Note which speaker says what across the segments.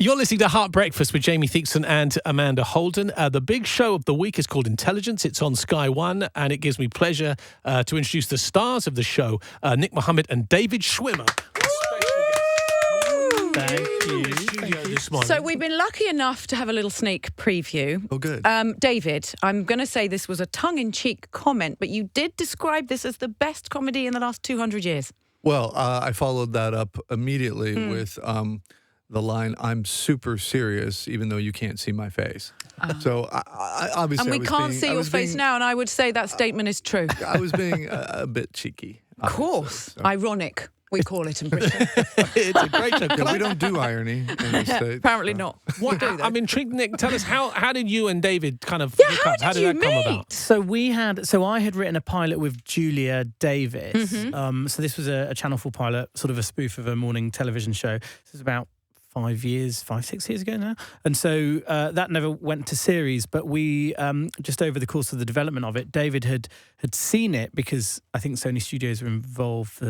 Speaker 1: You're listening to Heart Breakfast with Jamie Theakston and Amanda Holden. The big show of the week is called Intelligence. It's on Sky One, and it gives me pleasure to introduce the stars of the show, Nick Mohammed and David Schwimmer. Thank you. This morning.
Speaker 2: So we've been lucky enough to have a little sneak preview.
Speaker 3: Oh, good.
Speaker 2: David, I'm going to say this was a tongue-in-cheek comment, but you did describe this as the best comedy in the last 200 years.
Speaker 3: Well, I followed that up immediately with the line, "I'm super serious, even though you can't see my face." So I obviously,
Speaker 2: and we can't see your face now, and I would say that statement is true.
Speaker 3: I was being a bit cheeky.
Speaker 2: Of course. So. Ironic, we call it in Britain.
Speaker 1: It's a great show.
Speaker 3: Yeah, we don't do irony in the States.
Speaker 2: Apparently not.
Speaker 1: What, I'm intrigued, Nick. Tell us, how did you and David kind of
Speaker 2: hook
Speaker 1: up? How did that come about?
Speaker 4: So I had written a pilot with Julia Davis. So this was a Channel 4 pilot, sort of a spoof of a morning television show. This was about 6 years ago now. And so that never went to series, but we, just over the course of the development of it, David had seen it because I think Sony Studios were involved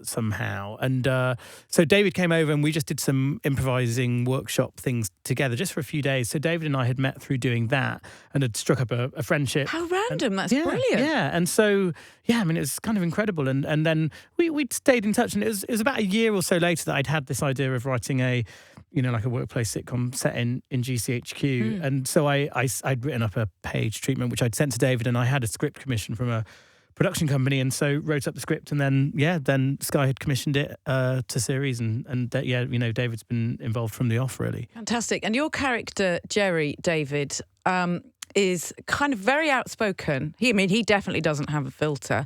Speaker 4: somehow. And so David came over and we just did some improvising workshop things together just for a few days. So David and I had met through doing that and had struck up a friendship.
Speaker 2: How random. That's
Speaker 4: brilliant.
Speaker 2: Yeah.
Speaker 4: And so, it was kind of incredible. And then we'd stayed in touch, and it was about a year or so later that I'd had this idea of writing like a workplace sitcom set in GCHQ. And so I'd written up a page treatment, which I'd sent to David, and I had a script commission from a production company, and so wrote up the script, and then Sky had commissioned it to series, and David's been involved from the off, really.
Speaker 2: Fantastic. And your character, Jerry, David, is kind of very outspoken. He definitely doesn't have a filter.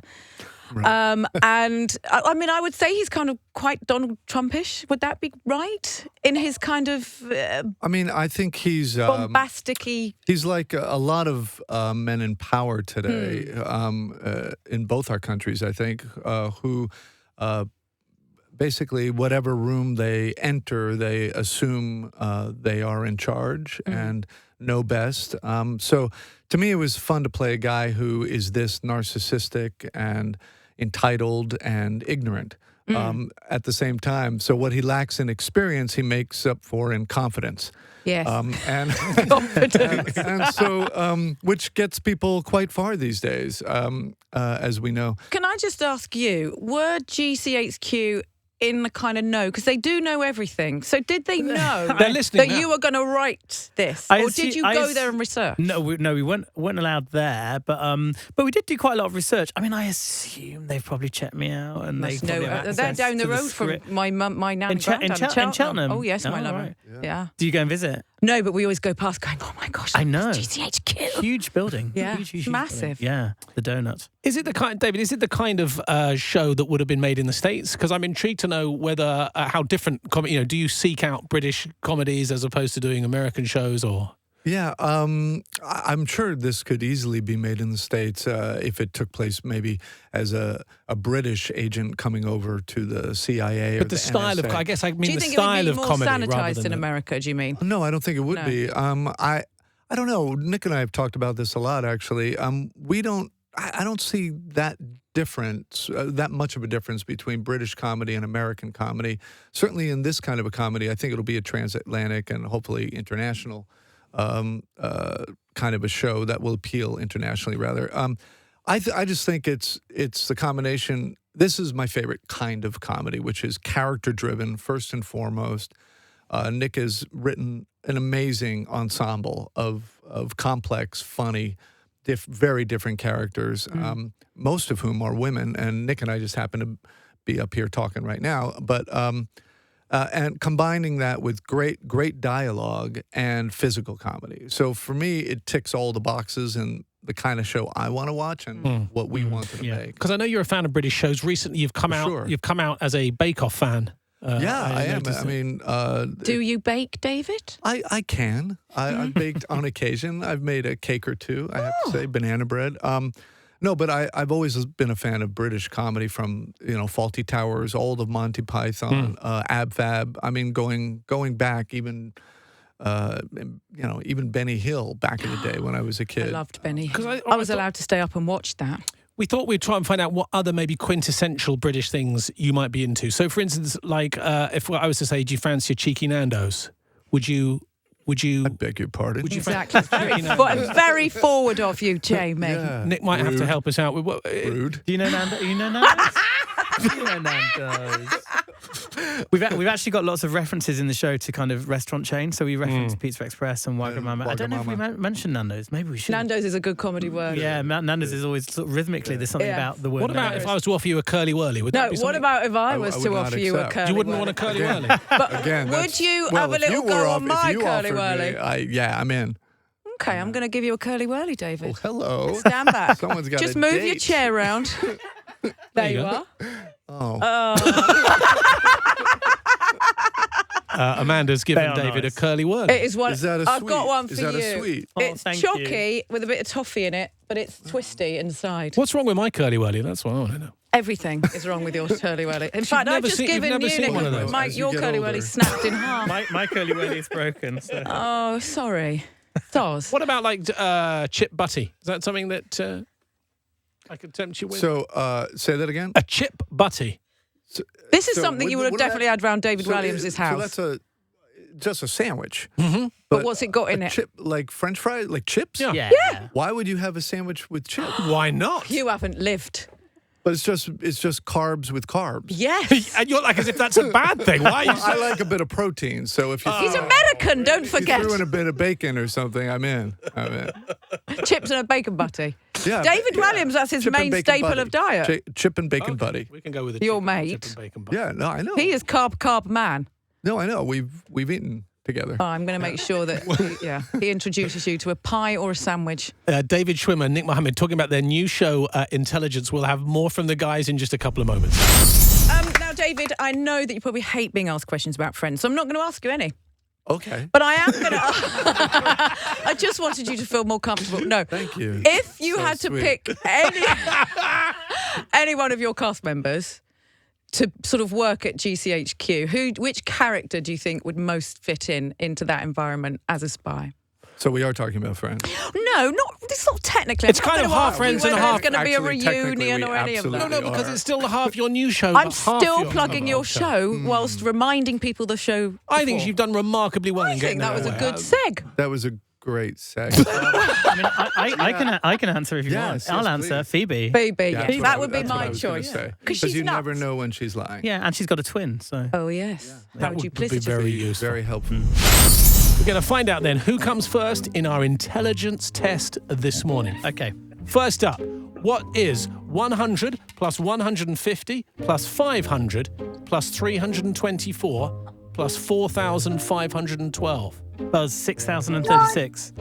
Speaker 2: Right. And I would say he's kind of quite Donald Trumpish. Would that be right? In his kind of
Speaker 3: I think he's
Speaker 2: bombastic-y.
Speaker 3: He's like a lot of men in power today, in both our countries, I think, who basically whatever room they enter, they assume they are in charge and know best. So to me, it was fun to play a guy who is this narcissistic and entitled and ignorant at the same time. So what he lacks in experience, he makes up for in confidence.
Speaker 2: Yes.
Speaker 3: And
Speaker 2: confidence.
Speaker 3: and so, which gets people quite far these days, as we know.
Speaker 2: Can I just ask you, were GCHQ in the kind of know, because they do know everything. So did they know
Speaker 1: They're listening
Speaker 2: that
Speaker 1: now.
Speaker 2: you were going to write this, or did you go there and research?
Speaker 4: No, we weren't allowed there, but we did do quite a lot of research. I assume they've probably checked me out, and they probably have access
Speaker 2: they're down the
Speaker 4: to
Speaker 2: road from my nan and granddad
Speaker 4: in Cheltenham.
Speaker 2: Oh yes, my lover.
Speaker 4: Right.
Speaker 2: Yeah.
Speaker 4: Do you go and visit?
Speaker 2: No, but we always go past going, oh my gosh,
Speaker 4: I know.
Speaker 2: GCHQ.
Speaker 4: Huge building.
Speaker 2: Yeah,
Speaker 4: huge
Speaker 2: massive.
Speaker 4: Building. Yeah, the donuts.
Speaker 1: Is it the kind of show that would have been made in the States? Because I'm intrigued to know whether how different do you seek out British comedies as opposed to doing American shows, or?
Speaker 3: Yeah, I'm sure this could easily be made in the States if it took place maybe as a British agent coming over to the CIA.
Speaker 1: But the style
Speaker 3: NSA.
Speaker 1: of, I guess I mean the
Speaker 2: Do you think
Speaker 1: style
Speaker 2: it
Speaker 1: of
Speaker 2: would be more
Speaker 1: comedy rather
Speaker 2: sanitized
Speaker 1: than
Speaker 2: in America, do you mean?
Speaker 3: No, I don't think it would
Speaker 2: No.
Speaker 3: be. I don't know. Nick and I have talked about this a lot, actually. I don't see that difference, that much of a difference between British comedy and American comedy. Certainly in this kind of a comedy, I think it'll be a transatlantic and hopefully international kind of a show that will appeal internationally, rather. I just think it's the combination. This is my favorite kind of comedy, which is character-driven, first and foremost. Nick has written an amazing ensemble of complex, funny, very different characters, most of whom are women, and Nick and I just happen to be up here talking right now. But and combining that with great dialogue and physical comedy. So for me, it ticks all the boxes and the kind of show I want to watch and what we wanted to make.
Speaker 1: Because I know you're a fan of British shows. Recently, you've come out.
Speaker 3: Sure.
Speaker 1: You've come out as a Bake Off fan.
Speaker 3: I am. I mean,
Speaker 2: do you bake, David?
Speaker 3: I can. I've baked on occasion. I've made a cake or two, I have to say, banana bread. No, but I've always been a fan of British comedy, from Fawlty Towers, all of Monty Python, Ab Fab. I mean, going back even. Even Benny Hill back in the day when I was a kid.
Speaker 2: I loved Benny Hill. I was allowed to stay up and watch that.
Speaker 1: We thought we'd try and find out what other maybe quintessential British things you might be into. So, for instance, like if I was to say, do you fancy a cheeky Nando's? would you?
Speaker 3: I beg your pardon.
Speaker 1: Would you?
Speaker 2: Exactly. Very forward of you, Jamie.
Speaker 3: Yeah.
Speaker 1: Nick might have to help us out with what.
Speaker 3: Rude.
Speaker 4: Do you know Nando's? You know Nando's? You know Nando's. We've actually got lots of references in the show to kind of restaurant chains. So we reference Pizza Express and Wagamama. I don't know if we mentioned Nando's. Maybe we should.
Speaker 2: Nando's is a good comedy word.
Speaker 4: Yeah, Nando's is always sort of rhythmically. There's something about the word.
Speaker 1: What about if I was to offer you a curly whirly? Would that
Speaker 2: No,
Speaker 1: be
Speaker 2: what
Speaker 1: something?
Speaker 2: about if I was
Speaker 3: would
Speaker 2: to
Speaker 3: not
Speaker 2: offer you a
Speaker 3: accept.
Speaker 2: curly
Speaker 1: You wouldn't
Speaker 2: whirly?
Speaker 1: want a curly whirly.
Speaker 2: But
Speaker 3: Again,
Speaker 2: would you
Speaker 3: well,
Speaker 2: have a
Speaker 3: if
Speaker 2: little
Speaker 3: you
Speaker 2: go
Speaker 3: were
Speaker 2: on
Speaker 3: off- if
Speaker 2: my
Speaker 3: you
Speaker 2: curly
Speaker 3: offered
Speaker 2: whirly?
Speaker 3: me, I'm in.
Speaker 2: Okay, I'm going to give you a curly whirly, David.
Speaker 3: Well, hello.
Speaker 2: Stand back.
Speaker 3: Someone's got
Speaker 2: Just
Speaker 3: a
Speaker 2: move
Speaker 3: date.
Speaker 2: your chair round. There you are.
Speaker 3: Oh.
Speaker 1: Amanda's given
Speaker 4: They are
Speaker 1: David
Speaker 4: nice.
Speaker 1: a curly whirly.
Speaker 2: It is one.
Speaker 3: Is that a
Speaker 2: I've got
Speaker 3: sweet?
Speaker 2: one for
Speaker 3: Is that
Speaker 2: you.
Speaker 3: a sweet?
Speaker 4: Oh,
Speaker 2: It's
Speaker 4: thank
Speaker 2: chalky with a bit of toffee in it, but it's twisty inside.
Speaker 1: What's wrong with my curly whirly? That's what I want to know.
Speaker 2: Everything is wrong with your curly whirly. In fact, I've
Speaker 1: never
Speaker 2: just
Speaker 1: seen- you've
Speaker 2: given
Speaker 1: never
Speaker 2: you
Speaker 1: seen
Speaker 2: Nick,
Speaker 1: one of those.
Speaker 3: As you
Speaker 2: your
Speaker 3: get
Speaker 2: curly
Speaker 3: older.
Speaker 2: whirly snapped in half.
Speaker 4: My curly whirly is broken. So.
Speaker 2: Oh, sorry. Soz.
Speaker 1: What about like chip butty? Is that something that I could tempt you with?
Speaker 3: So, say that again.
Speaker 1: a chip butty.
Speaker 2: This is
Speaker 3: So
Speaker 2: something you would have
Speaker 3: wouldn't
Speaker 2: definitely had round David
Speaker 3: So,
Speaker 2: Williams' house.
Speaker 3: So that's just a sandwich.
Speaker 2: but what's it got in
Speaker 3: A
Speaker 2: it?
Speaker 3: chip, like French fries, like chips?
Speaker 1: Yeah.
Speaker 4: Yeah.
Speaker 3: Why would you have a sandwich with chips?
Speaker 1: Why not?
Speaker 2: You haven't lived.
Speaker 3: But it's just carbs with carbs.
Speaker 2: Yes.
Speaker 1: And you're like as if that's a bad thing. Why are you
Speaker 3: I like a bit of protein, so if you
Speaker 2: He's American, don't
Speaker 3: if you
Speaker 2: forget.
Speaker 3: threw in a bit of bacon or something, I'm in.
Speaker 2: Chips and a bacon butty.
Speaker 3: Yeah,
Speaker 2: David Williams, that's his
Speaker 3: Chip and
Speaker 2: main
Speaker 3: bacon
Speaker 2: staple
Speaker 3: buddy.
Speaker 2: of diet.
Speaker 3: Chip and bacon buddy.
Speaker 1: We can go with a
Speaker 2: Your
Speaker 1: chip
Speaker 2: mate.
Speaker 1: and bacon butty.
Speaker 3: Yeah, no, I know.
Speaker 2: He is carb man.
Speaker 3: No, I know. We've eaten together.
Speaker 2: Oh, I'm going to make sure that he introduces you to a pie or a sandwich.
Speaker 1: David Schwimmer and Nick Mohammed talking about their new show, Intelligence. We'll have more from the guys in just a couple of moments.
Speaker 2: Now, David, I know that you probably hate being asked questions about Friends, so I'm not going to ask you any.
Speaker 3: Okay.
Speaker 2: But I am going to. I just wanted you to feel more comfortable. No.
Speaker 3: Thank you.
Speaker 2: If you
Speaker 3: So
Speaker 2: had to
Speaker 3: sweet.
Speaker 2: pick any one of your cast members to sort of work at GCHQ, which character do you think would most fit into that environment as a spy?
Speaker 3: So we are talking about Friends.
Speaker 2: No, it's not technically.
Speaker 1: It's
Speaker 2: I'm not
Speaker 1: kind of
Speaker 2: gonna
Speaker 1: half
Speaker 2: ask
Speaker 1: Friends
Speaker 2: you
Speaker 1: and
Speaker 2: whether
Speaker 1: half-
Speaker 2: It's going to be a
Speaker 3: Actually, technically,
Speaker 2: reunion
Speaker 3: we
Speaker 2: or any of that.
Speaker 3: absolutely
Speaker 1: No, because
Speaker 3: are.
Speaker 1: it's still half your new show.
Speaker 2: I'm
Speaker 1: but half
Speaker 2: still
Speaker 1: your
Speaker 2: plugging your
Speaker 1: old
Speaker 2: show whilst reminding people the show.
Speaker 1: I think
Speaker 2: before.
Speaker 1: you've done remarkably well
Speaker 2: I
Speaker 1: in
Speaker 2: think
Speaker 1: getting
Speaker 2: that was a
Speaker 1: away.
Speaker 2: good seg.
Speaker 3: That was a great seg.
Speaker 4: I mean, I can answer if you
Speaker 3: Yes,
Speaker 4: want. I'll
Speaker 3: yes,
Speaker 4: answer.
Speaker 3: please.
Speaker 4: Phoebe.
Speaker 2: Baby,
Speaker 3: Yeah,
Speaker 2: yes.
Speaker 3: that's what
Speaker 2: That
Speaker 3: I
Speaker 2: would be
Speaker 3: that's what I
Speaker 2: my
Speaker 3: was gonna
Speaker 2: choice.
Speaker 3: say.
Speaker 2: 'Cause she's
Speaker 3: you never
Speaker 2: nuts.
Speaker 3: know when she's lying.
Speaker 4: Yeah, and she's got a twin. So
Speaker 2: Oh, yes.
Speaker 1: That
Speaker 2: How
Speaker 1: would be
Speaker 2: duplicitous.
Speaker 1: very useful.
Speaker 3: Very helpful.
Speaker 1: We're going to find out then who comes first in our intelligence test this morning.
Speaker 4: okay.
Speaker 1: First up, what is 100 plus 150 plus 500 plus 324 plus 4,512?
Speaker 4: Buzz 6,036.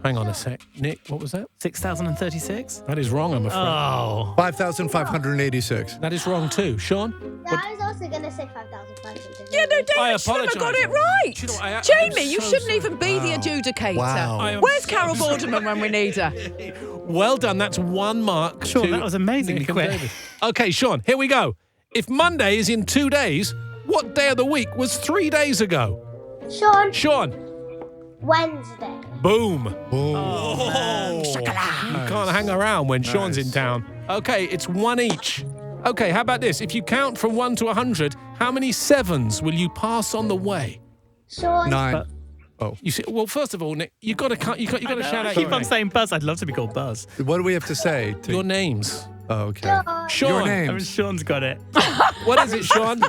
Speaker 1: Hang on a sec. Nick, what was that?
Speaker 4: 6,036.
Speaker 1: That is wrong, I'm afraid.
Speaker 4: Oh.
Speaker 3: 5,586.
Speaker 1: That is wrong too. Sean?
Speaker 5: No, I was also going to say 5,500.
Speaker 2: Yeah, no, David
Speaker 1: I
Speaker 2: Schwimmer got
Speaker 1: apologise.
Speaker 2: it right.
Speaker 1: Do you know what, I'm
Speaker 2: Jamie, you
Speaker 1: so
Speaker 2: shouldn't
Speaker 1: sorry.
Speaker 2: even be the adjudicator.
Speaker 3: Wow.
Speaker 1: I am
Speaker 2: Where's
Speaker 1: so
Speaker 2: Carol Borderman when we need her?
Speaker 1: Well done. That's one mark.
Speaker 4: Sean,
Speaker 1: to
Speaker 4: that was amazingly
Speaker 1: Nick and
Speaker 4: quick.
Speaker 1: David. Okay, Sean, here we go. If Monday is in 2 days, what day of the week was 3 days ago?
Speaker 5: Sean,
Speaker 1: Sean.
Speaker 5: Wednesday.
Speaker 1: Boom.
Speaker 3: Oh,
Speaker 1: You can't hang around when Sean's in town. Okay, it's one each. Okay, how about this? If you count from 1 to 100, how many sevens will you pass on the way?
Speaker 5: Sean,
Speaker 3: 9.
Speaker 1: You see, well, first of all, Nick, you got to shout out
Speaker 4: Keep
Speaker 1: your,
Speaker 4: on saying Buzz. I'd love to be called Buzz.
Speaker 3: What do we have to say?
Speaker 1: your names.
Speaker 3: Oh, okay.
Speaker 1: Sean.
Speaker 3: Your
Speaker 4: I mean,
Speaker 3: names.
Speaker 4: Sean's got it.
Speaker 1: What is it, Sean?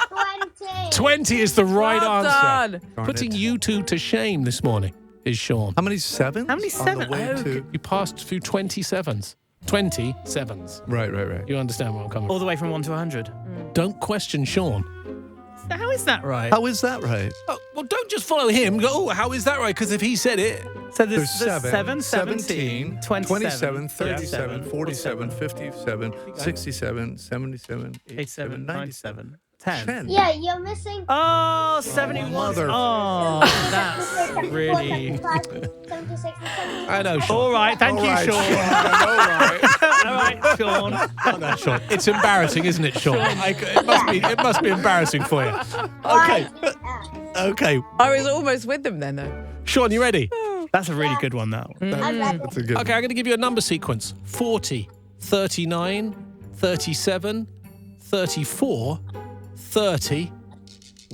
Speaker 5: 20.
Speaker 1: 20 is the right
Speaker 2: Well
Speaker 1: answer.
Speaker 2: done.
Speaker 1: Putting you two to shame this morning is Sean.
Speaker 3: How many sevens?
Speaker 4: How many
Speaker 3: On the
Speaker 4: seven-
Speaker 3: way
Speaker 4: oh,
Speaker 3: to-
Speaker 1: You passed through 27s. 27s.
Speaker 3: Right.
Speaker 1: You understand where I'm coming
Speaker 4: All
Speaker 1: from.
Speaker 4: the way from 1 to 100.
Speaker 1: Don't question Sean.
Speaker 4: How is that right?
Speaker 3: How is that right?
Speaker 1: Oh, well, don't just follow him. Go, oh, how is that right? Because if he said it,
Speaker 4: So
Speaker 3: There's
Speaker 4: 7,
Speaker 3: 17, 27,
Speaker 4: 37,
Speaker 3: 37, 47, 57, 67, 77, 87, 97,
Speaker 4: 10.
Speaker 5: Yeah, you're missing.
Speaker 4: Oh, 71.
Speaker 3: Mother-
Speaker 4: Oh, that's really...
Speaker 5: 76,
Speaker 1: I know, Sean.
Speaker 4: All right, thank you,
Speaker 3: right,
Speaker 4: Sean.
Speaker 3: All right.
Speaker 4: All right, Sean.
Speaker 1: Oh, no, Sean. It's embarrassing, isn't it, Sean? It must be embarrassing for you. Okay. Okay.
Speaker 2: I was almost with them then, though.
Speaker 1: Sean, you ready?
Speaker 4: That's a really good one, that one.
Speaker 3: That's a good
Speaker 1: Okay, I'm going to give you a number sequence. 40, 39, 37, 34, 30,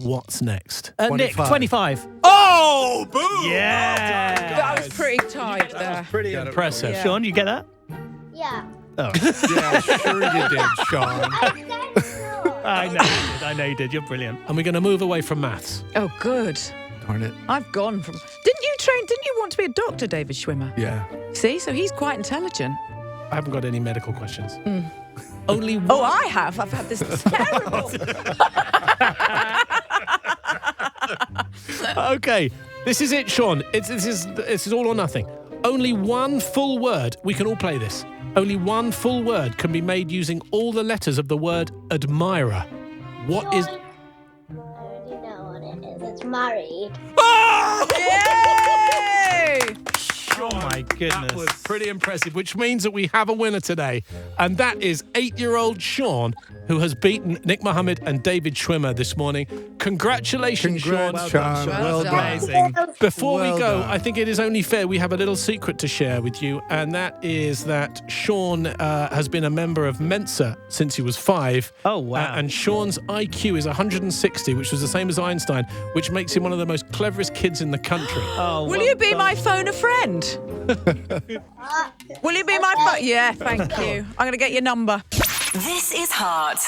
Speaker 1: What's next?
Speaker 4: Nick,
Speaker 3: 25.
Speaker 4: 25.
Speaker 1: Oh, boom!
Speaker 4: Yeah.
Speaker 2: That was pretty tight there.
Speaker 4: Pretty
Speaker 3: Got it.
Speaker 1: Impressive.
Speaker 2: Yeah.
Speaker 4: Sean, you get that?
Speaker 5: Yeah.
Speaker 4: Oh.
Speaker 3: Yeah, sure you did, Sean.
Speaker 5: I said so.
Speaker 4: I know you did. You're brilliant.
Speaker 1: And we're going to move away from maths.
Speaker 2: Oh, good.
Speaker 3: Darn it.
Speaker 2: I've gone from. Didn't you want to be a doctor, David Schwimmer?
Speaker 3: Yeah.
Speaker 2: See, so he's quite intelligent.
Speaker 1: I haven't got any medical questions. Only one.
Speaker 2: Oh, I have. I've had this terrible.
Speaker 1: Okay, this is it, Sean. This is all or nothing. Only one full word. We can all play this. Only one full word can be made using all the letters of the word admirer. What is?
Speaker 5: I already know what it is. It's married.
Speaker 2: Yay!
Speaker 4: Oh, my goodness.
Speaker 1: That was pretty impressive, which means that we have a winner today. And that is 8-year-old Sean, who has beaten Nick Mohammed and David Schwimmer this morning. Congratulations,
Speaker 3: Congrats,
Speaker 1: Sean.
Speaker 3: Sean.
Speaker 2: Well
Speaker 3: Well
Speaker 2: done.
Speaker 3: done.
Speaker 1: Amazing. Before we
Speaker 3: Well
Speaker 1: go,
Speaker 3: done.
Speaker 1: I think it is only fair we have a little secret to share with you, and that is that Sean has been a member of Mensa since he was 5.
Speaker 4: Oh, wow.
Speaker 1: And Sean's IQ is 160, which was the same as Einstein, which makes him one of the most cleverest kids in the country.
Speaker 4: Oh,
Speaker 2: Will
Speaker 4: well
Speaker 2: you be
Speaker 4: done.
Speaker 2: my phone a friend? Will you be my phone? Yeah, thank you. I'm going to get your number.
Speaker 6: This is Heart.